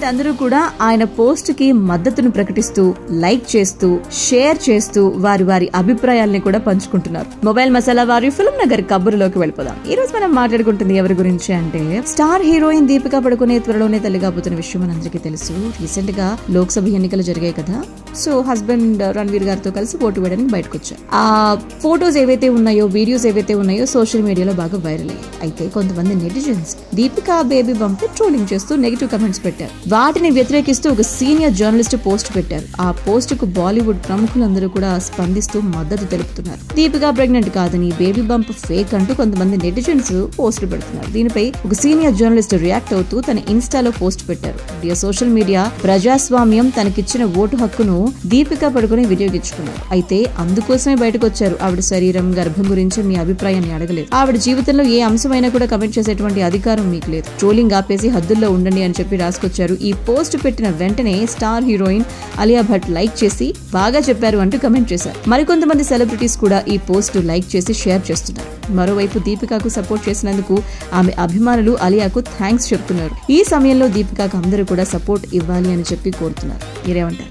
And అందరూ కూడా ఆయన పోస్ట్ కి మద్దతును ప్రకటిస్తూ లైక్ చేస్తూ షేర్ చేస్తూ వారి అభిప్రాయాల్ని కూడా పంచుకుంటున్నారు. మొబైల్ మసాలా వారి ఫిల్మ్ నగర్ కబుర్లోకి వెళ్ళిపోదాం. ఈ రోజు మనం మాట్లాడుకుంటుంది ఎవరి గురించి అంటే స్టార్ హీరోయిన్ దీపికా పడుకునే త్వరలోనే తల్లి కాబోతున్న విషయం మనందరికీ తెలుసు. రీసెంట్ గా లోక్సభ ఎన్నికలు జరిగాయి కదా, సో హస్బెండ్ రణ్వీర్ గారితో కలిసి పోటీ వేయడానికి బయటకు వచ్చారు. ఆ ఫోటోస్ ఏవైతే ఉన్నాయో, వీడియోస్ ఏవైతే ఉన్నాయో సోషల్ మీడియాలో బాగా వైరల్ అయ్యాయి. అయితే కొంతమంది netizens Deepika baby bump trolling చేస్తూ నెగిటివ్ కమెంట్స్ పెట్టారు. వాటిని వ్యతిరేకిస్తూ ఒక సీనియర్ జర్నలిస్ట్ పోస్ట్ పెట్టారు. ఆ పోస్ట్ కు బాలీవుడ్ ప్రముఖులందరూ కూడా స్పందిస్తూ మద్దతు తెలుపుతున్నారు. దీపికా ప్రెగ్నెంట్ కాదని, బేబీ బంప్ ఫేక్ అంటూ కొంతమంది నెటిజన్స్ పోస్టులు పెడుతున్నారు. దీనిపై ఒక సీనియర్ జర్నలిస్ట్ రియాక్ట్ అవుతూ తన ఇన్స్టాలో పోస్ట్ పెట్టారు. సోషల్ మీడియా ప్రజాస్వామ్యం తనకిచ్చిన ఓటు హక్కును దీపికా పడుకుని వినియోగించుకున్నారు. అయితే అందుకోసమే బయటకు వచ్చారు. ఆవిడ శరీరం, గర్భం గురించి మీ అభిప్రాయాన్ని అడగలేదు. ఆవిడ జీవితంలో ఏ అంశమైనా కూడా కమెంట్ చేసేటువంటి అధికారం మీకు లేదు. ట్రోలింగ్ ఆపేసి హద్దుల్లో ఉండండి అని చెప్పి రాసుకొచ్చారు. ఈ పోస్ట్ పెట్టిన వెంటనే star heroine Alia Bhatt like చేసి బాగా చెప్పారు అంటూ కమెంట్ చేశారు. మరికొంతమంది సెలబ్రిటీస్ కూడా ఈ పోస్ట్ లైక్ చేసి షేర్ చేస్తున్నారు. మరోవైపు దీపికాకు సపోర్ట్ చేసినందుకు ఆమె అభిమానులు అలియాకు థ్యాంక్స్ చెప్తున్నారు. ఈ సమయంలో దీపికాకు అందరూ కూడా సపోర్ట్ ఇవ్వాలి అని చెప్పి కోరుతున్నారు. మీరేమంటారు?